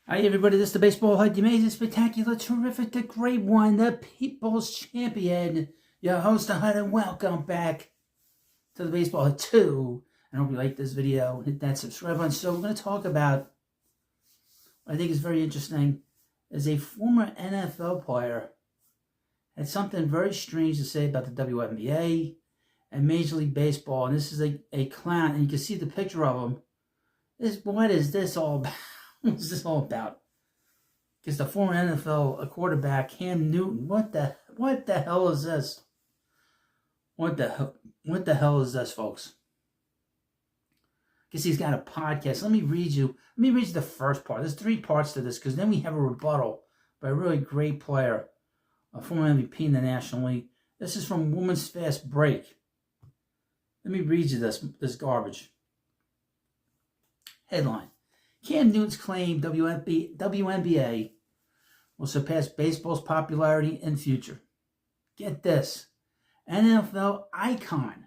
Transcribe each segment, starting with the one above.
Hi everybody, this is the Baseball Hut, the amazing, spectacular, terrific, the great one, the People's Champion, your host, the Hut, and welcome back to the Baseball Hut 2. I hope you like this video, hit that subscribe button. So we're going to talk about what I think is very interesting, is a former NFL player had something very strange to say about the WNBA and Major League Baseball, and this is a clown, and you can see the picture of him. What is this all about? What is this all about? Because the former NFL quarterback Cam Newton, what the hell is this? What the hell is this, folks? Because he's got a podcast. Let me read you the first part. There's 3 parts to this, because then we have a rebuttal by a really great player, a former MVP in the National League. This is from Women's Fast Break. Let me read you this garbage. Headline: Cam Newton's claim WNBA will surpass baseball's popularity in future. Get this. NFL icon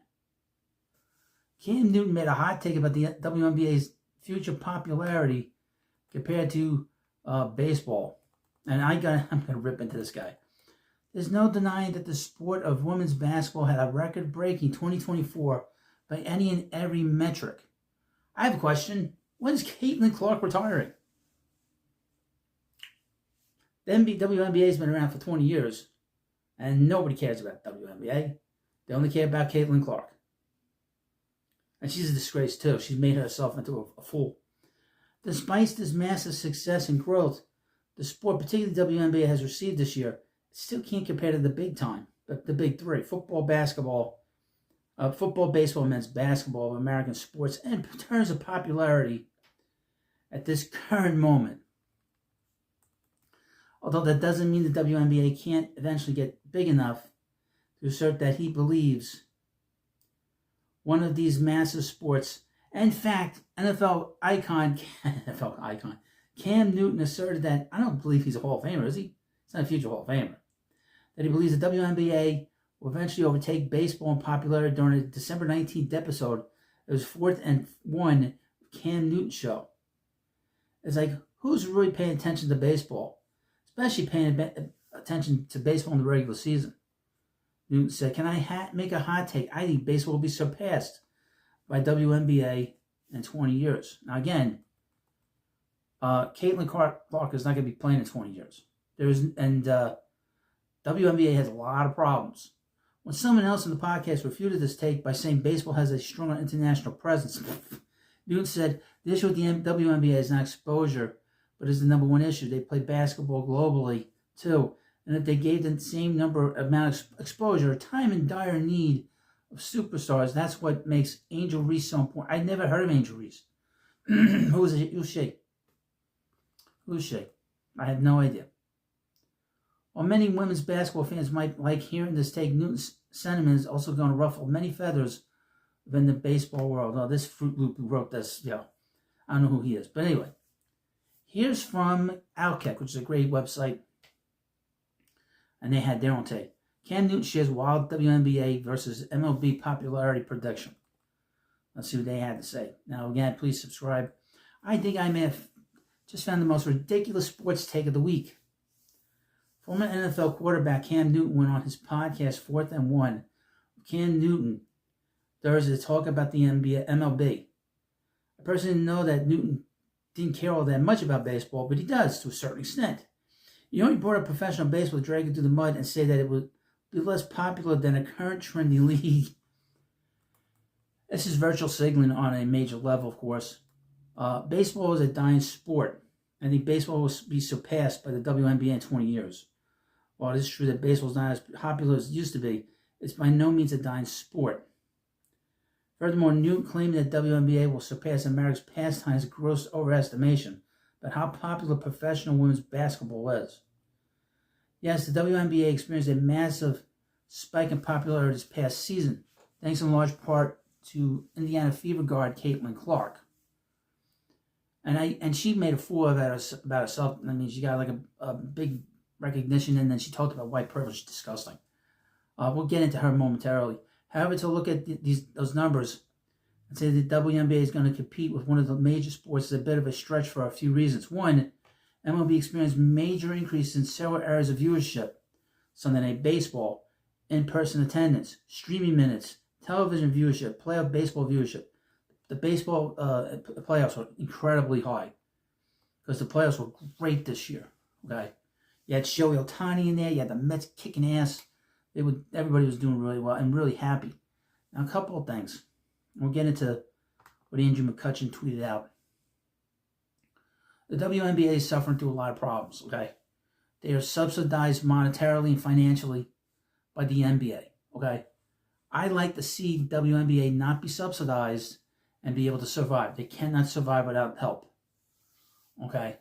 Cam Newton made a hot take about the WNBA's future popularity compared to baseball. And I'm gonna rip into this guy. There's no denying that the sport of women's basketball had a record-breaking 2024 by any and every metric. I have a question. When is Caitlin Clark retiring? The WNBA has been around for 20 years, and nobody cares about WNBA. They only care about Caitlin Clark. And she's a disgrace, too. She's made herself into a fool. Despite this massive success and growth the sport, particularly the WNBA, has received this year, it still can't compare to the big time, the big 3, football, basketball, baseball, men's basketball, American sports, and in terms of popularity at this current moment. Although that doesn't mean the WNBA can't eventually get big enough to assert that he believes one of these massive sports. In fact, NFL icon Cam Newton asserted that, I don't believe he's a Hall of Famer, is he? He's not a future Hall of Famer. That he believes the WNBA will eventually overtake baseball in popularity during the December 19th episode of his 4th and 1 Cam Newton show. It's like, who's really paying attention to baseball? Especially paying attention to baseball in the regular season. Newton said, can I make a hot take? I think baseball will be surpassed by WNBA in 20 years. Now again, Caitlin Clark is not going to be playing in 20 years. WNBA has a lot of problems. When someone else in the podcast refuted this take by saying baseball has a stronger international presence, Newton said, the issue with the WNBA is not exposure, but is the number 1 issue. They play basketball globally, too. And if they gave the same amount of exposure, time in dire need of superstars, that's what makes Angel Reese so important. I'd never heard of Angel Reese. Who's she? Who's she? I have no idea. While many women's basketball fans might like hearing this take, Newton's sentiment is also going to ruffle many feathers within the baseball world. Oh, this Fruit Loop who wrote this, I don't know who he is. But anyway, here's from Outkick, which is a great website. And they had their own take. Cam Newton shares wild WNBA versus MLB popularity prediction. Let's see what they had to say. Now, again, please subscribe. I think I may have just found the most ridiculous sports take of the week. Former NFL quarterback Cam Newton went on his podcast 4th and 1. Cam Newton Thursday to talk about the MLB. I personally didn't know that Newton didn't care all that much about baseball, but he does to a certain extent. You only brought up professional baseball, drag it through the mud, and say that it would be less popular than a current trendy league. This is virtual signaling on a major level, of course. Baseball is a dying sport. I think baseball will be surpassed by the WNBA in 20 years. While it is true that baseball is not as popular as it used to be, it's by no means a dying sport. Furthermore, Newton claimed that WNBA will surpass America's pastime's gross overestimation about how popular professional women's basketball is. Yes, the WNBA experienced a massive spike in popularity this past season, thanks in large part to Indiana Fever guard Caitlin Clark. And she made a fool about herself. I mean, she got like a big recognition, and then she talked about white privilege. Disgusting. We'll get into her momentarily. However, to look at those numbers and say the WNBA is going to compete with one of the major sports is a bit of a stretch for a few reasons. One, MLB experienced major increases in several areas of viewership: Sunday Night Baseball, in-person attendance, streaming minutes, television viewership, playoff baseball viewership. The baseball playoffs were incredibly high because the playoffs were great this year. Okay, you had Shohei Ohtani in there. You had the Mets kicking ass. Everybody was doing really well and really happy. Now, a couple of things. We'll get into what Andrew McCutcheon tweeted out. The WNBA is suffering through a lot of problems. Okay, they are subsidized monetarily and financially by the NBA. Okay, I like to see the WNBA not be subsidized and be able to survive. They cannot survive without help. Okay,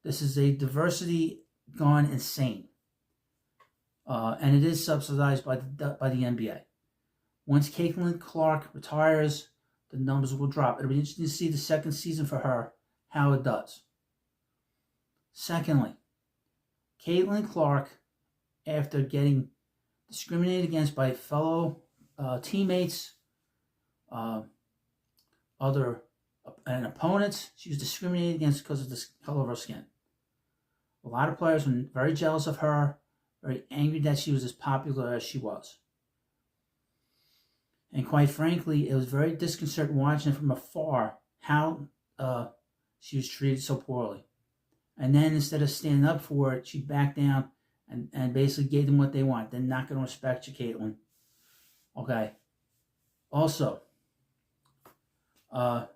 this is a diversity gone insane, and it is subsidized by the NBA. Once Caitlin Clark retires, the numbers will drop. It'll be interesting to see the second season for her, how it does. Secondly, Caitlin Clark, after getting discriminated against by fellow teammates, other and opponents, she was discriminated against because of the color of her skin. A lot of players were very jealous of her, very angry that she was as popular as she was. And quite frankly, it was very disconcerting watching from afar how she was treated so poorly. And then instead of standing up for it, she backed down and basically gave them what they want. They're not going to respect you, Caitlin. Okay. Also,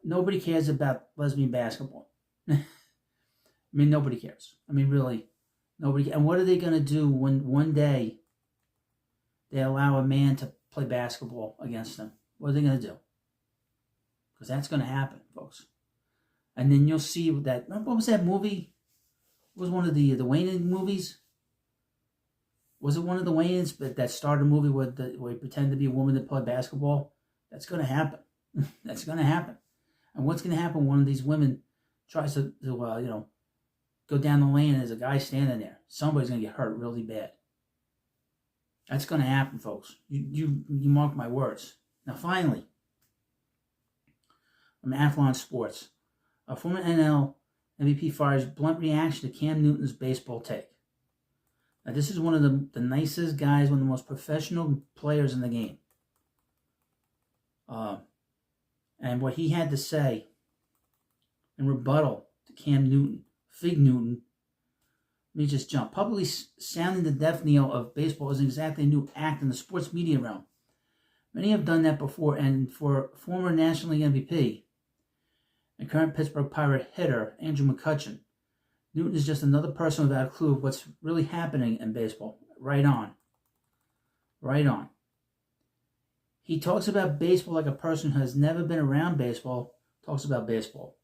nobody cares about lesbian basketball. I mean, nobody cares. I mean, really, nobody. And what are they going to do when one day they allow a man to play basketball against them? What are they going to do? Because that's going to happen, folks. And then you'll see that. Remember, what was that movie? It was one of the Wayne movies. Was it one of the Wayans that started a movie where he pretended to be a woman that played basketball? That's going to happen. That's going to happen. And what's going to happen when one of these women tries to go down the lane and there's a guy standing there? Somebody's going to get hurt really bad. That's going to happen, folks. You mark my words. Now, finally, from Athlon Sports, a former NL MVP fires blunt reaction to Cam Newton's baseball take. Now, this is one of the nicest guys, one of the most professional players in the game. And what he had to say in rebuttal to Cam Newton, Fig Newton, let me just jump. Publicly sounding the death knell of baseball isn't exactly a new act in the sports media realm. Many have done that before, and for former National League MVP and current Pittsburgh Pirate hitter Andrew McCutcheon, Newton is just another person without a clue of what's really happening in baseball. Right on. Right on. He talks about baseball like a person who has never been around baseball talks about baseball.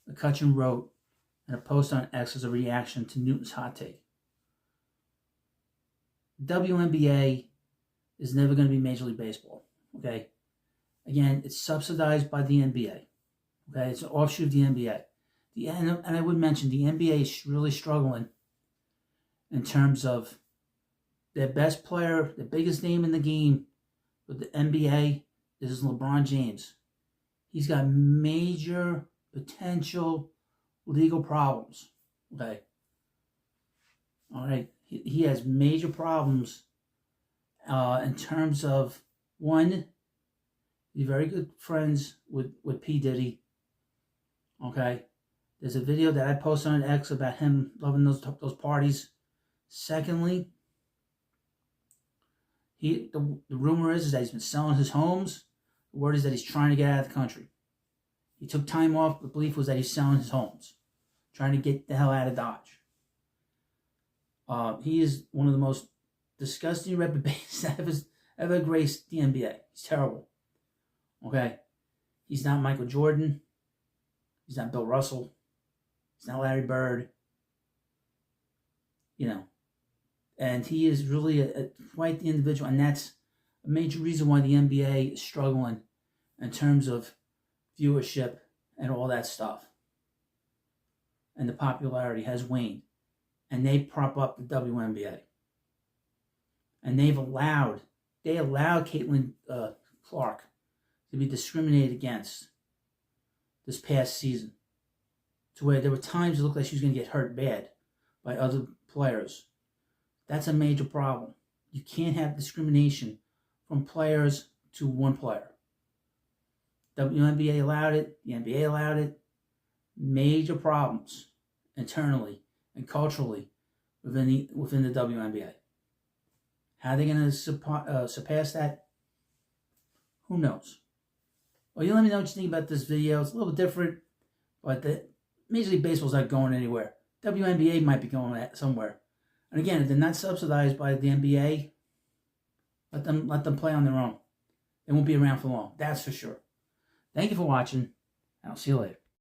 McCutcheon wrote in a post on X as a reaction to Newton's hot take. WNBA is never going to be Major League Baseball. Okay? Again, it's subsidized by the NBA. Okay? It's an offshoot of the NBA. And I would mention the NBA is really struggling in terms of their best player, the biggest name in the game with the NBA is LeBron James. He's got major potential legal problems. Okay. All right. He has major problems in terms of, one, he's very good friends with P. Diddy. Okay. There's a video that I posted on X about him loving those parties. Secondly, the rumor is that he's been selling his homes. The word is that he's trying to get out of the country. He took time off. The belief was that he's selling his homes, trying to get the hell out of Dodge. He is one of the most disgusting reprobates that ever graced the NBA. He's terrible. Okay? He's not Michael Jordan. He's not Bill Russell. He's not Larry Bird. And he is really quite the individual. And that's a major reason why the NBA is struggling in terms of viewership and all that stuff. And the popularity has waned. And they prop up the WNBA. And they allowed Caitlin Clark to be discriminated against this past season. to where there were times it looked like she was going to get hurt bad by other players. That's a major problem. You can't have discrimination from players to one player. WNBA allowed it. The NBA allowed it. Major problems internally and culturally within the WNBA. How are they going to surpass that? Who knows? Well, you let me know what you think about this video. It's a little different, but the Major League Baseball's not going anywhere. WNBA might be going somewhere. And again, if they're not subsidized by the NBA, let them play on their own. They won't be around for long. That's for sure. Thank you for watching, and I'll see you later.